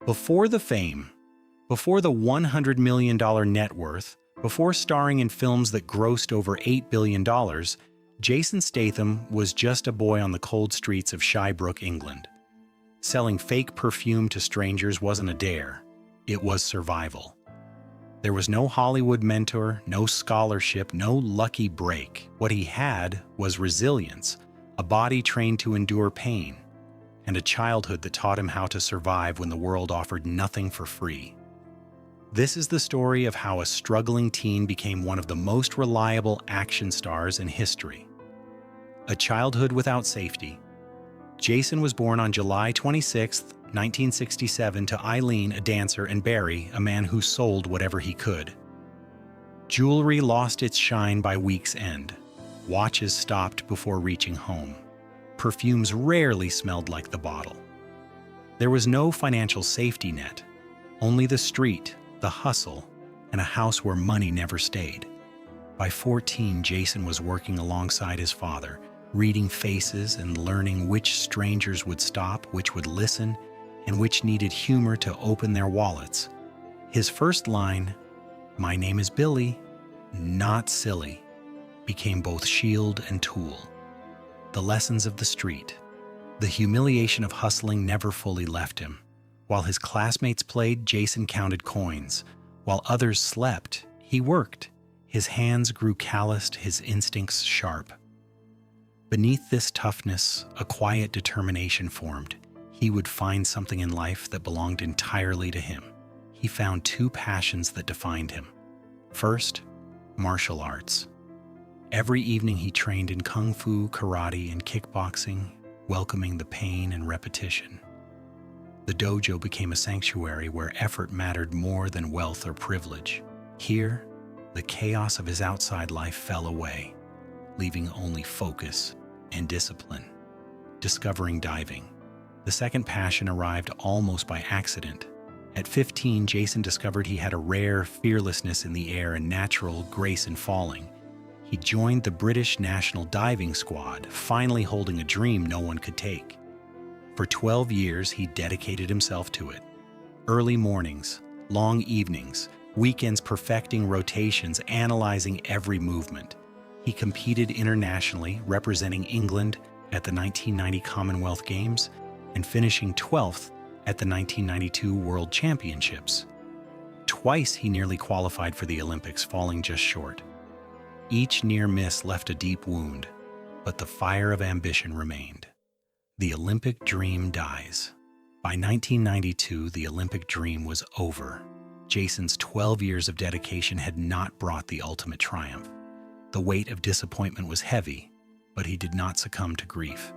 Before the fame, before the $100 million net worth, before starring in films that grossed over $8 billion, Jason Statham was just a boy on the cold streets of Shirebrook, England. Selling fake perfume to strangers wasn't a dare, it was survival. There was no Hollywood mentor, no scholarship, no lucky break. What he had was resilience, a body trained to endure pain, and a childhood that taught him how to survive when the world offered nothing for free. This is the story of how a struggling teen became one of the most reliable action stars in history. A childhood without safety. Jason was born on July 26, 1967, to Eileen, a dancer, and Barry, a man who sold whatever he could. Jewelry lost its shine by week's end. Watches stopped before reaching home. Perfumes rarely smelled like the bottle. There was no financial safety net, only the street, the hustle, and a house where money never stayed. By 14, Jason was working alongside his father, reading faces and learning which strangers would stop, which would listen, and which needed humor to open their wallets. His first line, "My name is Billy, not silly," became both shield and tool. The lessons of the street. The humiliation of hustling never fully left him. While his classmates played, Jason counted coins. While others slept, he worked. His hands grew calloused, his instincts sharp. Beneath this toughness, a quiet determination formed. He would find something in life that belonged entirely to him. He found two passions that defined him. First, martial arts. Every evening he trained in kung fu, karate, and kickboxing, welcoming the pain and repetition. The dojo became a sanctuary where effort mattered more than wealth or privilege. Here, the chaos of his outside life fell away, leaving only focus and discipline. Discovering diving. The second passion arrived almost by accident. At 15, Jason discovered he had a rare fearlessness in the air and natural grace in falling. He joined the British National Diving Squad, finally holding a dream no one could take. For 12 years, he dedicated himself to it. Early mornings, long evenings, weekends perfecting rotations, analyzing every movement. He competed internationally, representing England at the 1990 Commonwealth Games and finishing 12th at the 1992 World Championships. Twice he nearly qualified for the Olympics, falling just short. Each near miss left a deep wound, but the fire of ambition remained. The Olympic dream dies. By 1992, the Olympic dream was over. Jason's 12 years of dedication had not brought the ultimate triumph. The weight of disappointment was heavy, but he did not succumb to grief.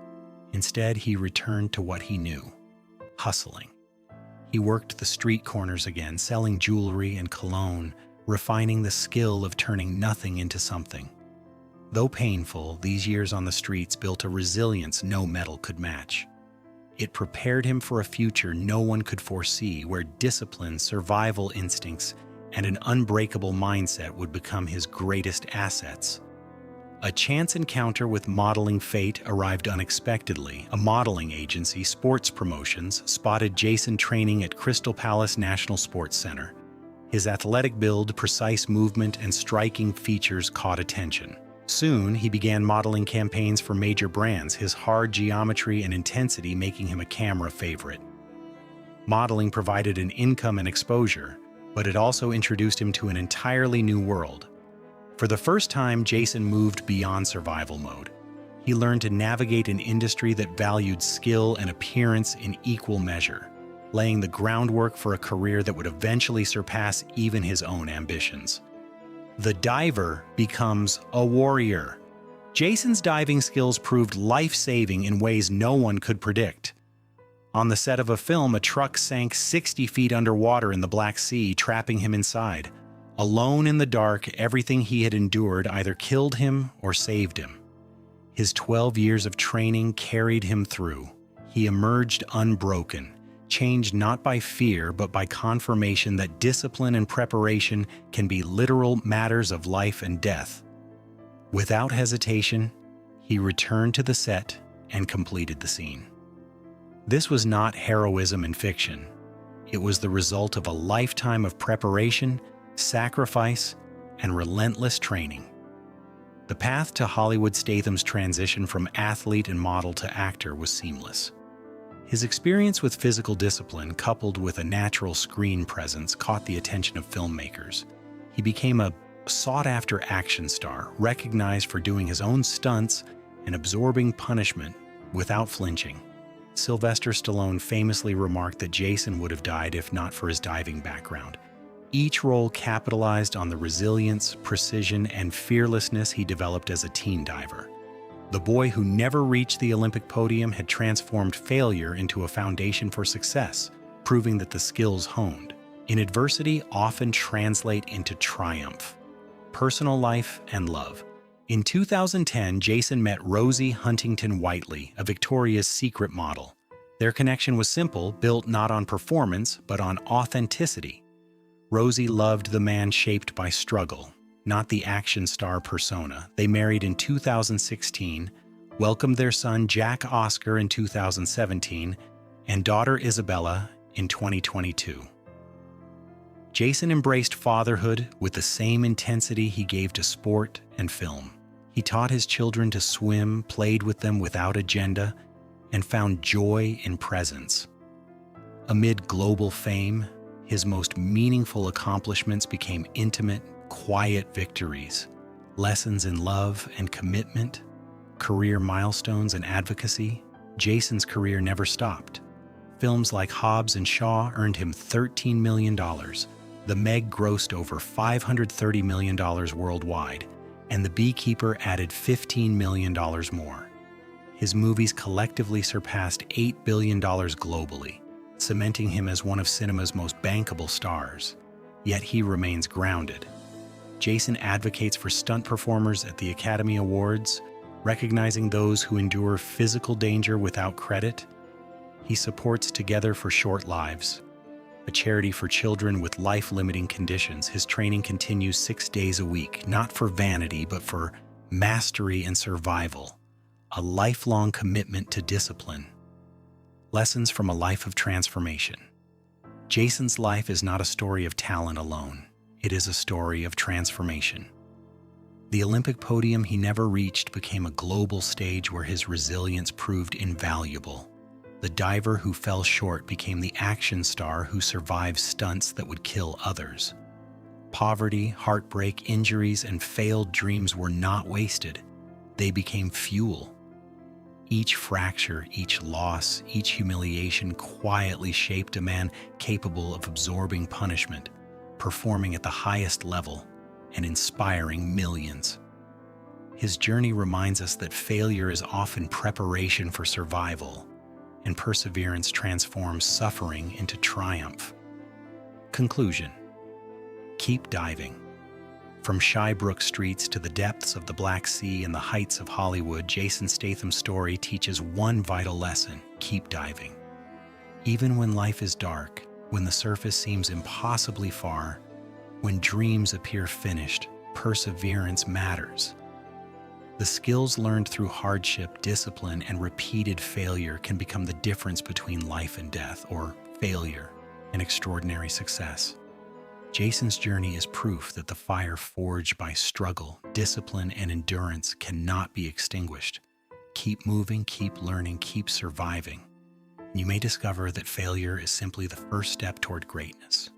Instead, he returned to what he knew: hustling. He worked the street corners again, selling jewelry and cologne, refining the skill of turning nothing into something. Though painful, these years on the streets built a resilience no metal could match. It prepared him for a future no one could foresee, where discipline, survival instincts, and an unbreakable mindset would become his greatest assets. A chance encounter with modeling fate arrived unexpectedly. A modeling agency, Sports Promotions, spotted Jason training at Crystal Palace National Sports Center. His athletic build, precise movement, and striking features caught attention. Soon, he began modeling campaigns for major brands, his hard geometry and intensity making him a camera favorite. Modeling provided an income and exposure, but it also introduced him to an entirely new world. For the first time, Jason moved beyond survival mode. He learned to navigate an industry that valued skill and appearance in equal measure, laying the groundwork for a career that would eventually surpass even his own ambitions. The diver becomes a warrior. Jason's diving skills proved life-saving in ways no one could predict. On the set of a film, a truck sank 60 feet underwater in the Black Sea, trapping him inside. Alone in the dark, everything he had endured either killed him or saved him. His 12 years of training carried him through. He emerged unbroken, changed not by fear but by confirmation that discipline and preparation can be literal matters of life and death. Without hesitation, he returned to the set and completed the scene. This was not heroism in fiction. It was the result of a lifetime of preparation, sacrifice, and relentless training. The path to Hollywood Statham's transition from athlete and model to actor was seamless. His experience with physical discipline, coupled with a natural screen presence, caught the attention of filmmakers. He became a sought-after action star, recognized for doing his own stunts and absorbing punishment without flinching. Sylvester Stallone famously remarked that Jason would have died if not for his diving background. Each role capitalized on the resilience, precision, and fearlessness he developed as a teen diver. The boy who never reached the Olympic podium had transformed failure into a foundation for success, proving that the skills honed in adversity often translate into triumph. Personal life and love. In 2010, Jason met Rosie Huntington-Whiteley, a Victoria's Secret model. Their connection was simple, built not on performance, but on authenticity. Rosie loved the man shaped by struggle, not the action star persona. They married in 2016, welcomed their son Jack Oscar in 2017, and daughter Isabella in 2022. Jason embraced fatherhood with the same intensity he gave to sport and film. He taught his children to swim, played with them without agenda, and found joy in presence. Amid global fame, his most meaningful accomplishments became intimate, quiet victories, lessons in love and commitment, career milestones and advocacy. Jason's career never stopped. Films like Hobbs and Shaw earned him $13 million. The Meg grossed over $530 million worldwide, and The Beekeeper added $15 million more. His movies collectively surpassed $8 billion globally, cementing him as one of cinema's most bankable stars. Yet he remains grounded. Jason advocates for stunt performers at the Academy Awards, recognizing those who endure physical danger without credit. He supports Together for Short Lives, a charity for children with life-limiting conditions. His training continues 6 days a week, not for vanity, but for mastery and survival, a lifelong commitment to discipline. Lessons from a life of transformation. Jason's life is not a story of talent alone. It is a story of transformation. The Olympic podium he never reached became a global stage where his resilience proved invaluable. The diver who fell short became the action star who survived stunts that would kill others. Poverty, heartbreak, injuries, and failed dreams were not wasted. They became fuel. Each fracture, each loss, each humiliation quietly shaped a man capable of absorbing punishment, performing at the highest level, and inspiring millions. His journey reminds us that failure is often preparation for survival, and perseverance transforms suffering into triumph. Conclusion. Keep diving. From Shybrook streets to the depths of the Black Sea and the heights of Hollywood, Jason Statham's story teaches one vital lesson: keep diving. Even when life is dark, when the surface seems impossibly far, when dreams appear finished, perseverance matters. The skills learned through hardship, discipline, and repeated failure can become the difference between life and death, or failure and extraordinary success. Jason's journey is proof that the fire forged by struggle, discipline, and endurance cannot be extinguished. Keep moving, keep learning, keep surviving. You may discover that failure is simply the first step toward greatness.